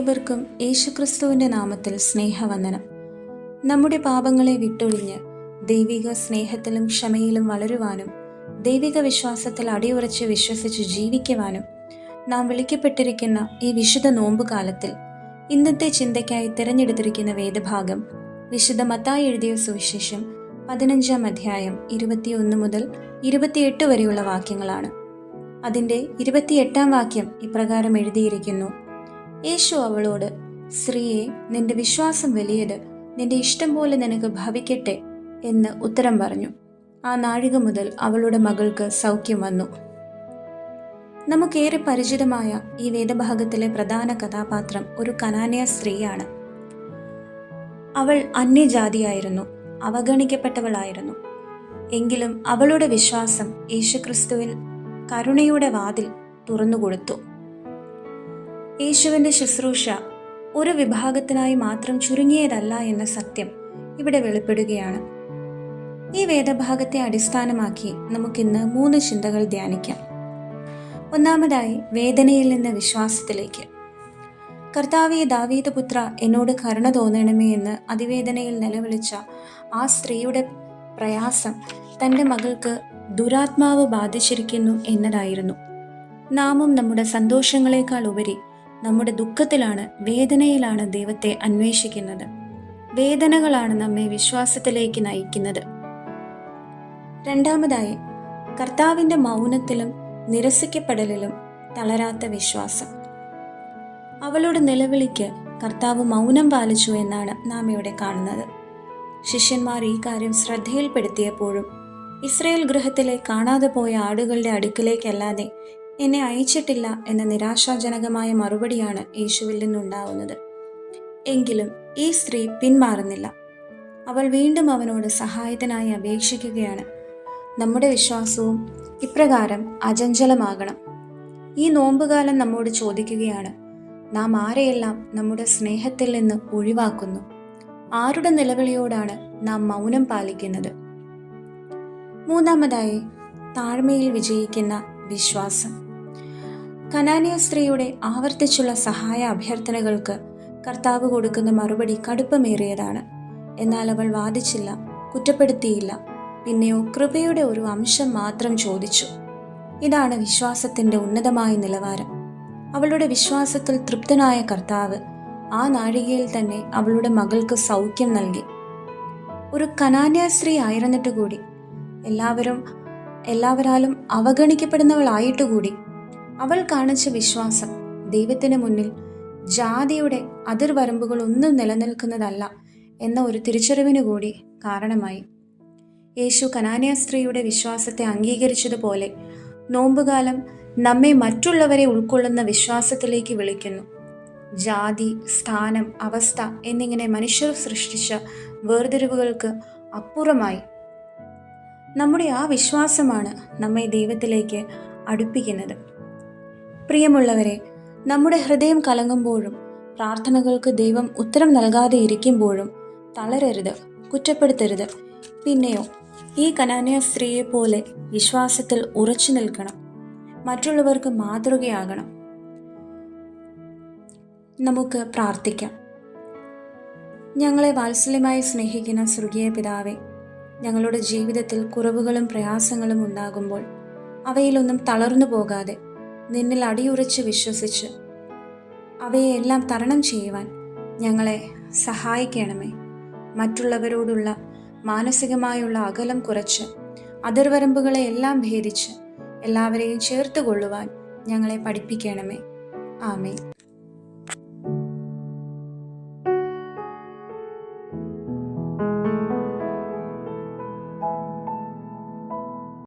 ഏവർക്കും യേശുക്രിസ്തുവിൻ്റെ നാമത്തിൽ സ്നേഹവന്ദനം. നമ്മുടെ പാപങ്ങളെ വിട്ടൊഴിഞ്ഞ് ദൈവിക സ്നേഹത്തിലും ക്ഷമയിലും വളരുവാനും ദൈവിക വിശ്വാസത്തിൽ അടിയുറച്ച് വിശ്വസിച്ച് ജീവിക്കുവാനും നാം വിളിക്കപ്പെട്ടിരിക്കുന്ന ഈ വിശുദ്ധ നോമ്പുകാലത്തിൽ ഇന്നത്തെ ചിന്തയ്ക്കായി തിരഞ്ഞെടുത്തിരിക്കുന്ന വേദഭാഗം വിശുദ്ധ മത്തായി എഴുതിയ സുവിശേഷം 15-ാം അധ്യായം 21 മുതൽ 28 വരെയുള്ള വാക്യങ്ങളാണ്. അതിൻ്റെ 28-ാം വാക്യം ഇപ്രകാരം എഴുതിയിരിക്കുന്നു: യേശു അവളോട്, സ്ത്രീയെ, നിന്റെ വിശ്വാസം വലിയത്, നിന്റെ ഇഷ്ടം പോലെ നിനക്ക് ഭവിക്കട്ടെ എന്ന് ഉത്തരം പറഞ്ഞു. ആ നാഴിക മുതൽ അവളുടെ മകൾക്ക് സൗഖ്യം വന്നു. നമുക്കേറെ പരിചിതമായ ഈ വേദഭാഗത്തിലെ പ്രധാന കഥാപാത്രം ഒരു കനാന്യ സ്ത്രീയാണ്. അവൾ അന്യജാതിയായിരുന്നു, അവഗണിക്കപ്പെട്ടവളായിരുന്നു. എങ്കിലും അവളുടെ വിശ്വാസം യേശുക്രിസ്തുവിൽ കരുണയുടെ വാതിൽ തുറന്നുകൊടുത്തു. യേശുവിൻ്റെ ശുശ്രൂഷ ഒരു വിഭാഗത്തിനായി മാത്രം ചുരുങ്ങിയതല്ല എന്ന സത്യം ഇവിടെ വെളിപ്പെടുകയാണ്. ഈ വേദഭാഗത്തെ അടിസ്ഥാനമാക്കി നമുക്കിന്ന് 3 ചിന്തകൾ ധ്യാനിക്കാം. ഒന്നാമതായി, വേദനയിൽ നിന്ന് വിശ്വാസത്തിലേക്ക്. കർത്താവേ, ദാവീദ് പുത്ര, എന്നോട് കരുണ തോന്നണമേ എന്ന് അതിവേദനയിൽ നിലവിളിച്ച ആ സ്ത്രീയുടെ പ്രയാസം തൻ്റെ മകൾക്ക് ദുരാത്മാവ് ബാധിച്ചിരിക്കുന്നു എന്നതായിരുന്നു. നാമും നമ്മുടെ സന്തോഷങ്ങളെക്കാൾ ഉപരി നമ്മുടെ ദുഃഖത്തിലാണ്, വേദനയിലാണ് ദൈവത്തെ അന്വേഷിക്കുന്നത്. വേദനകളാണ് നമ്മെ വിശ്വാസത്തിലേക്ക് നയിക്കുന്നത്. രണ്ടാമതായി, കർത്താവിൻ്റെ മൗനത്തിലും നിരസിക്കപ്പെടലിലും തളരാത്ത വിശ്വാസം. അവളുടെ നിലവിളിക്ക് കർത്താവ് മൗനം പാലിച്ചു എന്നാണ് നാം ഇവിടെ കാണുന്നത്. ശിഷ്യന്മാർ ഈ കാര്യം ശ്രദ്ധയിൽപ്പെടുത്തിയപ്പോഴും ഇസ്രായേൽ ഗൃഹത്തിലെ കാണാതെ പോയ ആടുകളുടെ അടുക്കിലേക്കല്ലാതെ എന്നെ അയച്ചിട്ടില്ല എന്ന നിരാശാജനകമായ മറുപടിയാണ് യേശുവിൽ നിന്നുണ്ടാവുന്നത്. എങ്കിലും ഈ സ്ത്രീ പിന്മാറുന്നില്ല. അവൾ വീണ്ടും അവനോട് സഹായത്തിനായി അപേക്ഷിക്കുകയാണ്. നമ്മുടെ വിശ്വാസവും ഇപ്രകാരം അചഞ്ചലമാകണം. ഈ നോമ്പുകാലം നമ്മോട് ചോദിക്കുകയാണ്: നാം ആരെയെല്ലാം നമ്മുടെ സ്നേഹത്തിൽ നിന്ന് ഒഴിവാക്കുന്നു? ആരുടെ നിലവിളിയോടാണ് നാം മൗനം പാലിക്കുന്നത്? മൂന്നാമതായി, താഴ്മയിൽ വിജയിക്കുന്ന വിശ്വാസം. കനാന്യ സ്ത്രീയുടെ ആവർത്തിച്ചുള്ള സഹായ അഭ്യർത്ഥനകൾക്ക് കർത്താവ് കൊടുക്കുന്ന മറുപടി കടുപ്പമേറിയതാണ്. എന്നാൽ അവൾ വാദിച്ചില്ല, കുറ്റപ്പെടുത്തിയില്ല. പിന്നെയോ കൃപയുടെ ഒരു അംശം മാത്രം ചോദിച്ചു. ഇതാണ് വിശ്വാസത്തിൻ്റെ ഉന്നതമായ നിലവാരം. അവളുടെ വിശ്വാസത്തിൽ തൃപ്തനായ കർത്താവ് ആ നാഴികയിൽ തന്നെ അവളുടെ മകൾക്ക് സൗഖ്യം നൽകി. ഒരു കനാന്യ സ്ത്രീ ആയിരുന്നിട്ട് കൂടി, എല്ലാവരാലും അവഗണിക്കപ്പെടുന്നവളായിട്ടുകൂടി അവൾ കാണിച്ച വിശ്വാസം ദൈവത്തിന് മുന്നിൽ ജാതിയുടെ അതിർവരമ്പുകൾ ഒന്നും നിലനിൽക്കുന്നതല്ല എന്ന ഒരു തിരിച്ചറിവിന് കൂടി കാരണമായി. യേശു കനാന്യ സ്ത്രീയുടെ വിശ്വാസത്തെ അംഗീകരിച്ചതുപോലെ നോമ്പുകാലം നമ്മെ മറ്റുള്ളവരെ ഉൾക്കൊള്ളുന്ന വിശ്വാസത്തിലേക്ക് വിളിക്കുന്നു. ജാതി, സ്ഥാനം, അവസ്ഥ എന്നിങ്ങനെ മനുഷ്യർ സൃഷ്ടിച്ച വേർതിരിവുകൾക്ക് അപ്പുറമായി നമ്മുടെ ആ വിശ്വാസമാണ് നമ്മെ ദൈവത്തിലേക്ക് അടുപ്പിക്കുന്നത്. പ്രിയമുള്ളവരെ, നമ്മുടെ ഹൃദയം കലങ്ങുമ്പോഴും പ്രാർത്ഥനകൾക്ക് ദൈവം ഉത്തരം നൽകാതെ ഇരിക്കുമ്പോഴും തളരരുത്, കുറ്റപ്പെടുത്തരുത്. പിന്നെയോ ഈ കനാന്യ സ്ത്രീയെ പോലെ വിശ്വാസത്തിൽ ഉറച്ചു നിൽക്കണം. മറ്റുള്ളവർക്ക് മാതൃകയാകണം. നമുക്ക് പ്രാർത്ഥിക്കാം. ഞങ്ങളെ വാത്സല്യമായി സ്നേഹിക്കുന്ന സ്വർഗീയ പിതാവേ, ഞങ്ങളുടെ ജീവിതത്തിൽ കുറവുകളും പ്രയാസങ്ങളും ഉണ്ടാകുമ്പോൾ അവയിലൊന്നും തളർന്നു പോകാതെ നിന്നിൽ അടിയുറച്ച് വിശ്വസിച്ച് അവയെല്ലാം തരണം ചെയ്യുവാൻ ഞങ്ങളെ സഹായിക്കണമേ. മറ്റുള്ളവരോടുള്ള മാനസികമായുള്ള അകലം കുറച്ച് അതിർവരമ്പുകളെ എല്ലാം ഭേദിച്ച് എല്ലാവരെയും ചേർത്ത് കൊള്ളുവാൻ ഞങ്ങളെ പഠിപ്പിക്കണമേ. ആമേൻ.